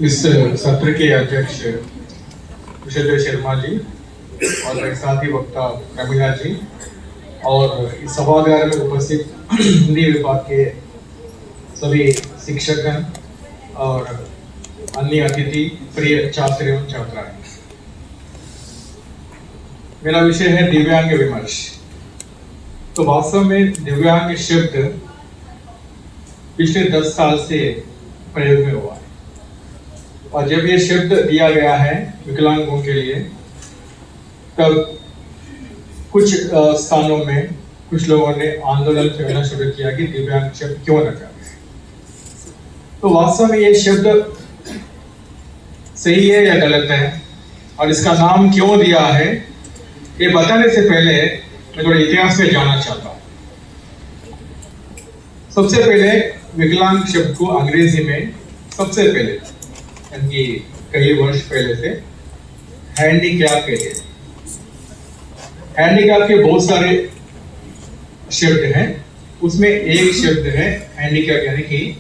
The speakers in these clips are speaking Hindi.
इस सत्र के अध्यक्ष विशेष शर्मा जी और मेरे साथी वक्ता रमीला जी और इस सभागार में उपस्थित हिंदी विभाग के सभी शिक्षकगण और अन्य अतिथि, प्रिय छात्र एवं छात्राएं। मेरा विषय है दिव्यांग विमर्श। तो वास्तव में दिव्यांग शब्द पिछले 10 साल से प्रयोग में हुआ है और जब ये शब्द दिया गया है विकलांगों के लिए, तब कुछ स्थानों में कुछ लोगों ने आंदोलन करना शुरू किया कि दिव्यांग शब्द क्यों रखा है। तो वास्तव में ये शब्द सही है या गलत है और इसका नाम क्यों दिया है, ये बताने से पहले मैं थोड़ा इतिहास में जानना चाहता हूँ। सबसे पहले विकलांग शब्द को अंग्रेजी में सबसे पहले यानी कई वर्ष पहले से हैंडीकैप कहते हैं। हैंडीकैप के बहुत सारे शब्द हैं, उसमें एक शब्द है हैंडीकैप यानी कि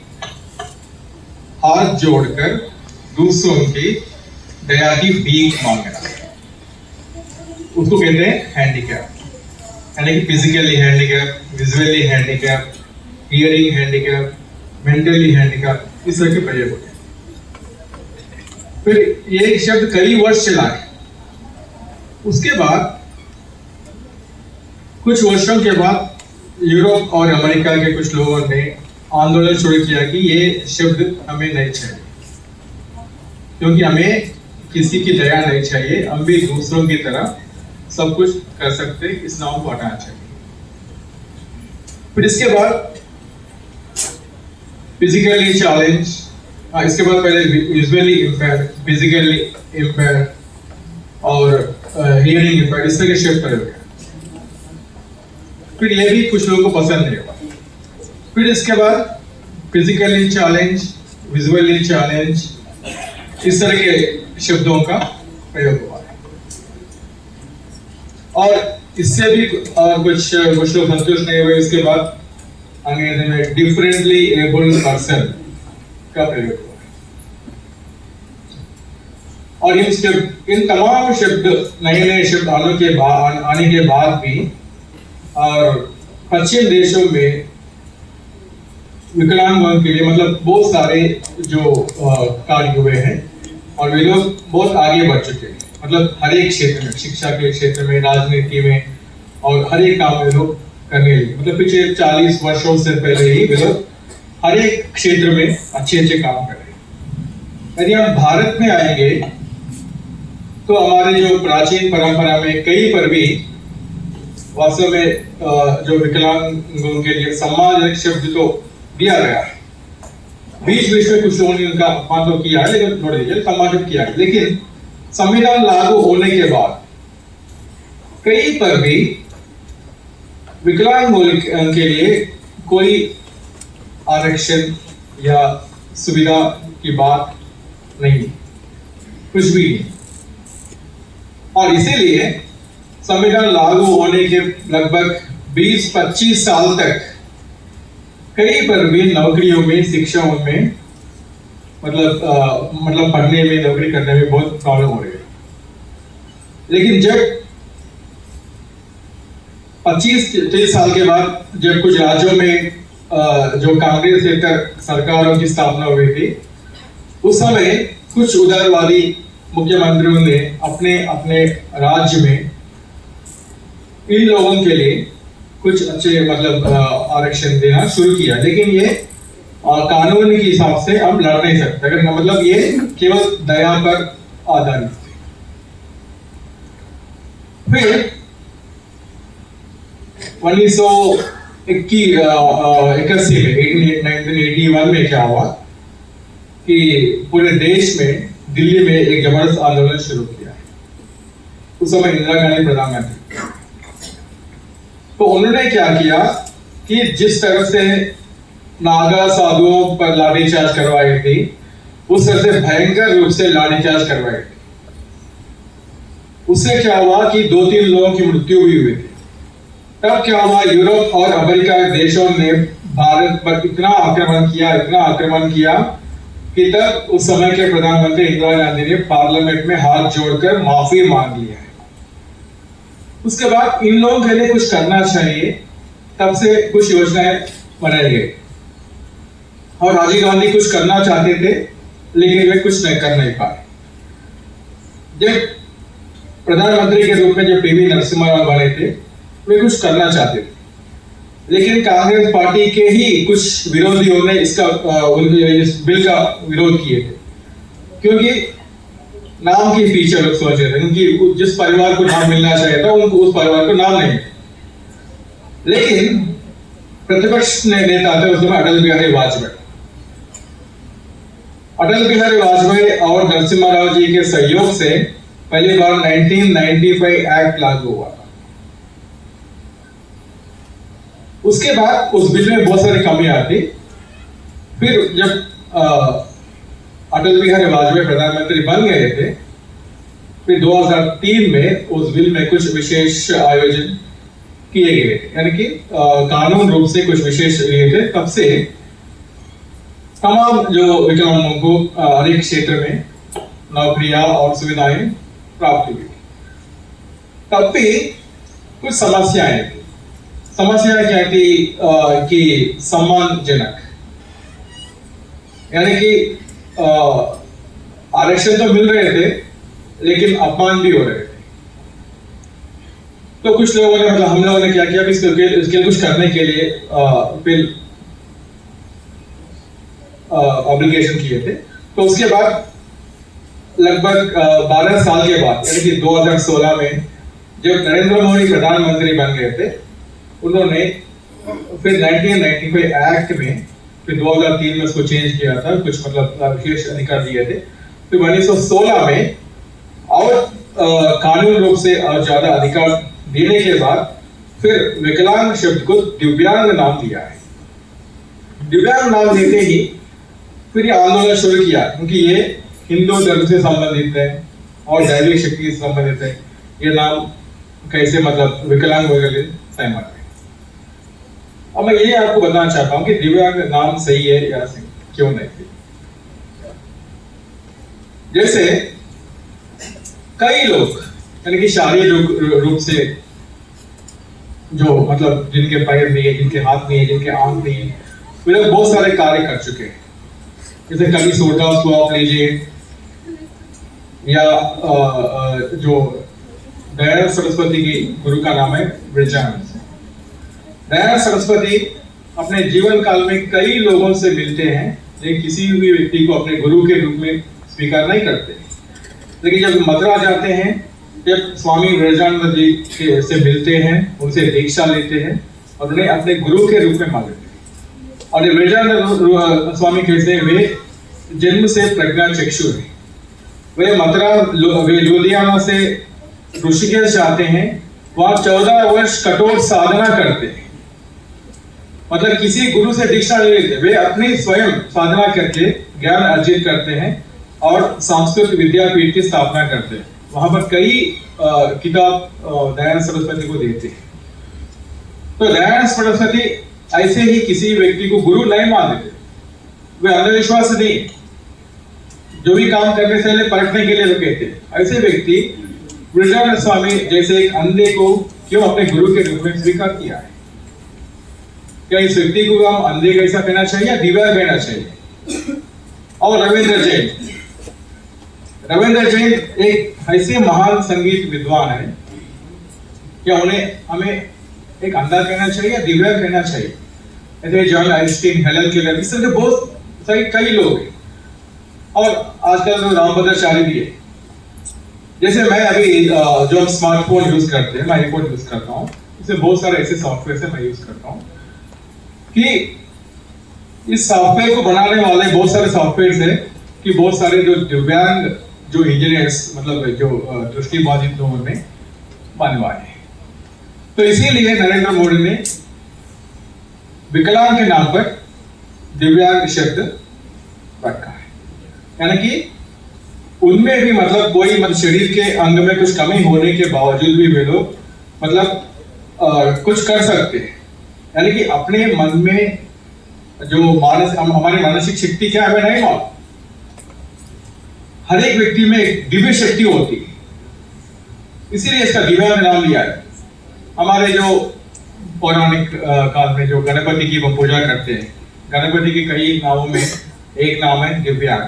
हाथ जोड़कर दूसरों की दया की भीख मांगना, उसको कहते हैं हैंडीकैप। यानी कि physically handicap, visually handicap, hearing handicap, mentally handicap, इस तरह के प्रयोग होते हैं। फिर ये शब्द कई वर्ष चला है। उसके बाद कुछ वर्षों के बाद यूरोप और अमेरिका के कुछ लोगों ने आंदोलन शुरू किया कि ये शब्द हमें नहीं चाहिए, क्योंकि हमें किसी की दया नहीं चाहिए, हम भी दूसरों की तरह सब कुछ कर सकते, इस नाम को हटाना चाहिए। फिर इसके बाद फिजिकली चैलेंज, इसके बाद पहले विजुअली इम्पेयर, फिजिकली इम्पेयर और हियरिंग इम्पेयर, इस तरह के शब्द प्रयोग है। फिर ये भी कुछ लोगों को पसंद नहीं हुआ। फिर इसके बाद फिजिकली चैलेंज, विजुअली चैलेंज, इस तरह के शब्दों का प्रयोग हुआ है। और इससे भी कुछ लोग संतुष्ट नहीं हुए। इसके बाद अंग्रेजी में डिफरेंटली एबल्ड पर्सन का प्रयोग हुआ है। और इन तमाम शब्द, नए शब्द आने के बाद भी और पश्चिम देशों में विकलांगों के लिए मतलब बहुत सारे जो कार्य हुए हैं और वे लोग बहुत आगे बढ़ चुके हैं। मतलब हर एक क्षेत्र में, शिक्षा के क्षेत्र में, राजनीति में और हर एक काम में लोग करने लगे। मतलब पिछले 40 वर्षों से पहले ही वे लोग हर एक क्षेत्र में अच्छे काम कर रहे हैं। यदि हम भारत में आएंगे तो हमारे जो प्राचीन परंपरा में कहीं पर भी वास्तव में जो विकलांगों के लिए सम्मानजनक शब्द तो दिया गया है। बीच में कुछ लोगों ने उनका अपमान तो किया है, लेकिन थोड़ी देर सम्मानित किया है। लेकिन संविधान लागू होने के बाद कहीं पर भी विकलांगों के लिए कोई आरक्षण या सुविधा की बात नहीं, कुछ भी नहीं। और इसीलिए संविधान लागू होने के लगभग 20-25 साल तक कहीं पर भी नौकरियों में, शिक्षाओं में मतलब पढ़ने में, नौकरी करने में बहुत प्रॉब्लम हो रही है। लेकिन जब 25-30 साल के बाद जब कुछ राज्यों में जो कांग्रेसेतर सरकारों की स्थापना हुई थी, उस समय कुछ उदारवादी मुख्यमंत्रियों ने अपने अपने राज्य में इन लोगों के लिए कुछ अच्छे मतलब आरक्षण देना शुरू किया। लेकिन ये कानून के हिसाब से हम लड़ नहीं सकते, अगर मतलब ये केवल दया पर आधारित थे। फिर 1981 में क्या हुआ कि पूरे देश में, दिल्ली में एक जबरदस्त आंदोलन शुरू किया। उस समय इंदिरा गांधी प्रधानमंत्री। तो उन्होंने क्या किया कि जिस तरह से नागा साधुओं पर लाठीचार्ज करवाई थी, उस तरह से भयंकर रूप से लाठीचार्ज करवाई थी। उससे क्या हुआ कि 2-3 लोगों की मृत्यु भी हुई थी। तब क्या हुआ, यूरोप और अमेरिका के देशों ने भारत पर इतना आक्रमण किया कि तब उस समय के प्रधानमंत्री इंदिरा गांधी ने पार्लियामेंट में हाथ जोड़कर माफी मांग लिया है। उसके बाद इन लोगों के लिए कुछ करना चाहिए, तब से कुछ योजनाएं बनाई गई और राजीव गांधी कुछ करना चाहते थे लेकिन वे कुछ नहीं कर नहीं पाए। जब प्रधानमंत्री के रूप में जब पीवी नरसिम्हा राव बने थे, वे कुछ करना चाहते थे लेकिन कांग्रेस पार्टी के ही कुछ विरोधियों ने इस बिल का विरोध किए थे, क्योंकि नाम के पीछे लोग सोच रहे थे, क्योंकि जिस परिवार को नाम मिलना चाहिए था उनको उस परिवार को नाम नहीं मिला। लेकिन प्रतिपक्ष नेता थे उस समय अटल बिहारी वाजपेयी। अटल बिहारी वाजपेयी और नरसिम्हा राव जी के सहयोग से पहली बार 1995 एक्ट लागू हुआ था। उसके बाद उस बिल में बहुत सारी कमियां थी। फिर जब अटल बिहारी वाजपेयी प्रधानमंत्री बन गए थे, फिर 2003 में उस बिल में कुछ विशेष आयोजन किए गए थे, यानी कि कानून रूप से कुछ विशेष लिए थे। तब से तमाम जो विकलांगों को हर एक क्षेत्र में नौकरियां और सुविधाएं प्राप्त हुई। तब भी कुछ समस्याएं थी। समस्या क्या थी कि सम्मानजनक, यानी कि आरक्षण तो मिल रहे थे लेकिन अपमान भी हो रहे थे। तो कुछ लोगों ने हम लोगों ने क्या किया, इसके कुछ करने के लिए बिल ऑब्लिगेशन किए थे। तो उसके बाद लगभग 12 साल के बाद, यानी कि 2016 में जब नरेंद्र मोदी प्रधानमंत्री बन गए थे, उन्होंने फिर 1995 एक्ट में, फिर 2003 में उसको चेंज किया था, कुछ मतलब विशेष अधिकार दिए थे। फिर 1916 में और कानून रूप से और ज्यादा अधिकार देने के बाद फिर विकलांग शब्द को दिव्यांग नाम दिया है। दिव्यांग नाम देते ही फिर ये आंदोलन शुरू किया, क्योंकि ये हिंदू धर्म से संबंधित है और दैविक शक्ति से संबंधित है। ये नाम कैसे मतलब विकलांग वगैरह सहमत है। और मैं ये आपको बताना चाहता हूं कि दिव्यांग नाम सही है या क्यों नहीं। जैसे कई लोग, यानी कि शारीरिक रूप से जो मतलब जिनके पैर नहीं है, जिनके हाथ नहीं है, जिनके आंख नहीं है, वे लोग बहुत सारे कार्य कर चुके हैं। जैसे कभी सोडास को आप लीजिए, या जो दयानंद सरस्वती की गुरु का नाम है ब्रजानंद। दयानंद सरस्वती अपने जीवन काल में कई लोगों से मिलते हैं, लेकिन किसी भी व्यक्ति को अपने गुरु के रूप में स्वीकार नहीं करते। लेकिन जब मथुरा जाते हैं, जब स्वामी विवेकानंद जी से मिलते हैं, उनसे दीक्षा लेते हैं और उन्हें अपने गुरु के रूप में मानते हैं। और विवेकानंद स्वामी कहते हैं वे जन्म से प्रज्ञा चक्षु है। वे मथुरा लुधियाना से ऋषिकेश जाते हैं, वहां 14 वर्ष कठोर साधना करते हैं। मतलब किसी गुरु से दीक्षा नहीं लेते, वे अपनी स्वयं साधना करके ज्ञान अर्जित करते हैं और संस्कृत विद्यापीठ की स्थापना करते हैं। वहां पर कई किताब दयानंद सरस्वती को देते हैं। तो दयानंद सरस्वती ऐसे ही किसी व्यक्ति को गुरु नहीं मानते थे। वे अंधविश्वास नहीं, जो भी काम करने से पहले परखने के लिए वो कहते। ऐसे व्यक्ति ब्रजानंद स्वामी जैसे एक अंधे को क्यों अपने गुरु के रूप में स्वीकार किया है? क्या इस व्यक्ति को हम अंधे कैसा कहना चाहिए या दिव्यांग कहना चाहिए? और रविंद्र जैन एक ऐसे महान संगीत विद्वान है, क्या उन्हें हमें एक अंधा कहना चाहिए या दिव्यांग कहना चाहिए? ऐसे जॉन आइंस्टीन, हेलन केलर, इस तरह के बहुत सारे कई लोग हैं। और आजकल तो रामभद्राचार्य भी है। जैसे मैं अभी जो स्मार्टफोन यूज करते हैं, मैं आईफोन यूज करता हूँ, इसमें बहुत सारे ऐसे सॉफ्टवेयर से मैं यूज करता हूँ कि इस सॉफ्टवेयर को बनाने वाले बहुत सारे सॉफ्टवेयर हैं कि बहुत सारे जो दिव्यांग जो इंजीनियर्स, मतलब जो दृष्टिबाधित लोगों ने बनवाए। तो इसीलिए नरेंद्र मोदी ने विकलांग के नाम पर दिव्यांग शब्द रखा है, यानी कि उनमें भी मतलब कोई मतलब शरीर के अंग में कुछ कमी होने के बावजूद भी वे लोग मतलब कुछ कर सकते हैं। यानी कि अपने मन में जो हमारी मानसिक शक्ति क्या है हमें नहीं मालूम, हर एक व्यक्ति में एक दिव्य शक्ति होती है, इसीलिए इसका दिव्यांग नाम लिया है। हमारे जो पौराणिक काल में जो गणपति की पूजा करते हैं, गणपति के कई नामों में एक नाम है दिव्यांग।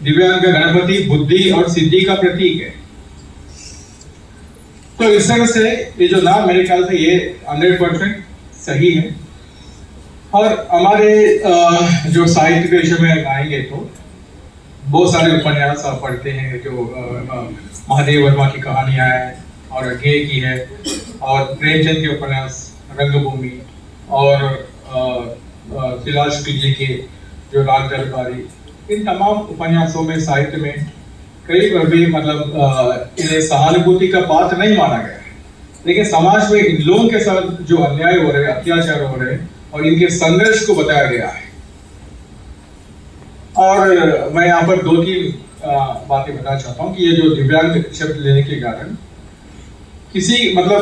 दिव्यांग का गणपति बुद्धि और सिद्धि का प्रतीक है। तो इस तरह से ये जो नाम मेरे ख्याल से ये 100% सही है। और हमारे जो साहित्य के विषय में आएंगे तो बहुत सारे उपन्यास आप पढ़ते हैं, जो महादेव वर्मा की कहानियां हैं और अज्ञे की है, और प्रेमचंद के उपन्यास रंगभूमि, और फिलहाल शुक्ल जी के जो राग दरबारी, इन तमाम उपन्यासों में, साहित्य में कई बार भी मतलब इन्हें सहानुभूति का पात्र नहीं माना गया है, लेकिन समाज में इन लोगों के साथ जो अन्याय हो रहे हैं, अत्याचार हो रहे हैं, और इनके संघर्ष को बताया गया है। और मैं यहाँ पर 2-3 बातें बताना चाहता हूँ कि ये जो दिव्यांग शब्द लेने के कारण किसी मतलब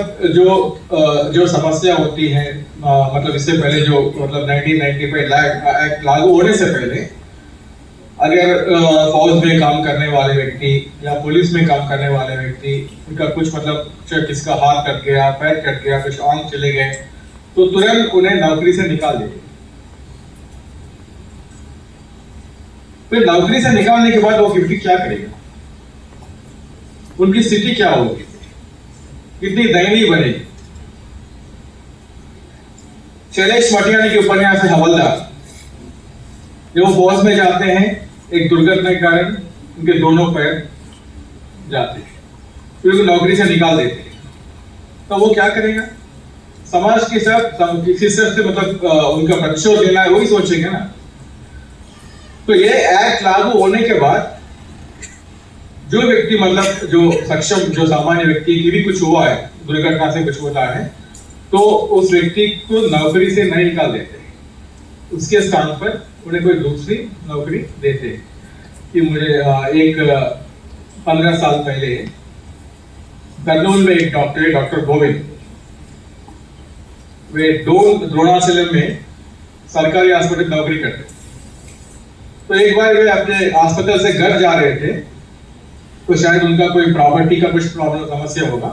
जो समस्या होती है, मतलब इससे पहले जो मतलब 1995 एक्ट लागू होने से पहले अगर फौज में काम करने वाले व्यक्ति या पुलिस में काम करने वाले व्यक्ति, उनका कुछ मतलब किसका हाथ कट गया, पैर कट गया, कुछ आंख चले गए, तो तुरंत उन्हें नौकरी से निकाल देते। फिर नौकरी से निकालने के बाद वो व्यक्ति क्या करेगा, उनकी स्थिति क्या होगी, कितनी दयनीय बनेगी। शैलेश मटियानी के उपन्यास है हवलदार, जब वो फौज में जाते हैं, एक दुर्घटना के कारण उनके दोनों पैर जाते हैं, फिर उनको नौकरी से निकाल देते हैं, तो वो क्या करेगा, समाज के साथ किसी से मतलब उनका प्रतिशोध लेना है, वही सोचेंगे ना। तो ये एक्ट लागू होने के बाद जो व्यक्ति मतलब जो सक्षम, जो सामान्य व्यक्ति की भी कुछ हुआ है, दुर्घटना से कुछ होता है, तो उस व्यक्ति को नौकरी से नहीं निकाल देते, उसके स्थान पर उन्हें कोई दूसरी नौकरी देते। कि मुझे एक 15 साल पहले कर्नूल में एक डॉक्टर, डॉक्टर गोविंद, वे द्रोणाचलम में सरकारी अस्पताल में नौकरी करते। तो एक बार वे अपने अस्पताल से घर जा रहे थे, तो शायद उनका कोई प्रॉपर्टी का कुछ प्रॉब्लम समस्या होगा,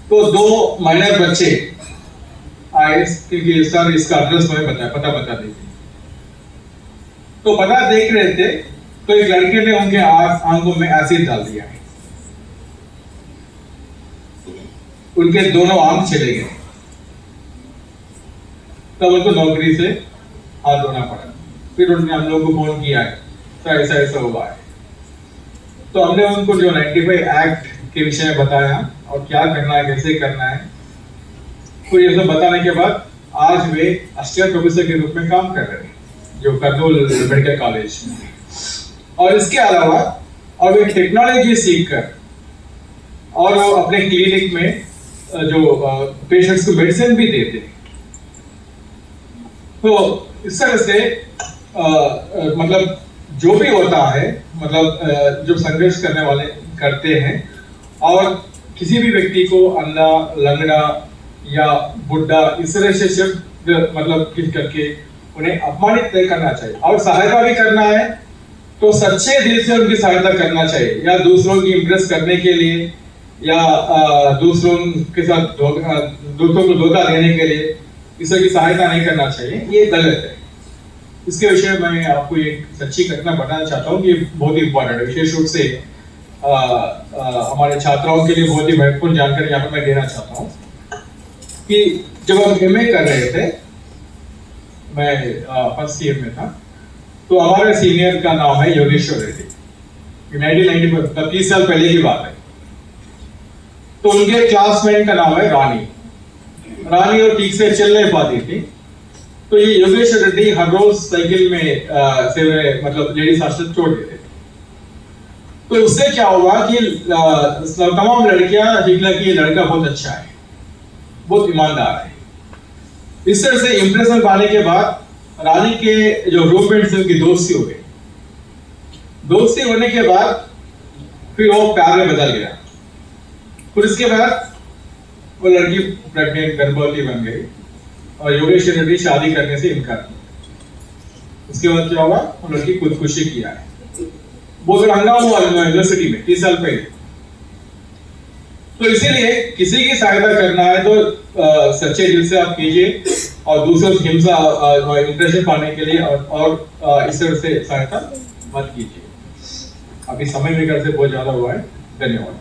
तो 2 माइनर बच्चे आए कि सर इसका एड्रेस हमें पता बता दीजिए। तो पता देख रहे थे, तो एक लड़के ने उनके आंखों में एसिड डाल दिया, उनके दोनों आंख चले गए, तब उनको नौकरी से हाथ धोना पड़ा। फिर उन्होंने हम लोगों को फोन किया है, तो ऐसा हुआ है। तो हमने उनको जो 95 एक्ट के विषय में बताया और क्या करना है, कैसे करना है, तो ये सब बताने के बाद आज वे असिस्टेंट प्रोफेसर के रूप में काम कर रहे हैं, जो कर्नूल मेडिकल कॉलेज में। और इसके अलावा और वे टेक्नोलॉजी सीखकर और वो अपने क्लिनिक में जो पेशेंट्स को मेडिसिन भी देते हैं। तो इस तरह से मतलब जो भी होता है, मतलब जो संघर्ष करने वाले करते हैं, और किसी भी व्यक्ति को अंधा, लंगड़ा या बुढ़ा इस तरह से शब्द मतलब किस करके उन्हें अपमानित नहीं करना चाहिए, और सहायता भी करना है तो सच्चे दिल से उनकी सहायता करना चाहिए, या दूसरों की इम्प्रेस करने के लिए या दूसरों के साथ दूसरों को धोखा देने के लिए किसी की सहायता नहीं करना चाहिए, ये गलत है। इसके विषय में मैं आपको एक सच्ची घटना बताना चाहता हूँ कि बहुत ही इंपॉर्टेंट है, विशेष रूप से हमारे छात्राओं के लिए बहुत ही महत्वपूर्ण जानकारी यहाँ पर मैं देना चाहता हूँ। कि जब हम MA कर रहे थे, मैं फर्स्ट ईयर में था, तो हमारे सीनियर का नाम है योगेश्वर रेड्डी। 1990 30 साल पहले की बात है। तो उनके क्लासमेट का नाम है रानी और ठीक से चल नहीं पाती थी, तो ये योगेश्वर रेड्डी हर रोज साइकिल में से मतलब लेडीज हॉस्टल छोड़ देते थे। तो उससे क्या हुआ कि तमाम लड़कियां निकला कि ये लड़का बहुत अच्छा है, बहुत ईमानदार है। इस तरह से इंप्रेशन पाने के बाद रानी के जो रूममेट से उनकी दोस्ती हो गई। दोस्ती होने के बाद फिर वो प्यार में बदल गया। फिर इसके बाद वो लड़की प्रेग्नेंट, गर्भवती बन गई और योगेश्वर रेड्डी शादी करने से इनकार किया। उसके बाद क्या हुआ, वो लड़की खुदकुशी किया है। बहुत बड़ा हंगामा हुआ यूनिवर्सिटी में 30 साल पहले। तो इसीलिए किसी की सहायता करना है तो सच्चे दिल से आप कीजिए और दूसरों से हिंसा इंप्रेशन पाने के लिए और इस तरह से सहायता मत कीजिए। अभी समय निकल से बहुत ज्यादा हुआ है। धन्यवाद।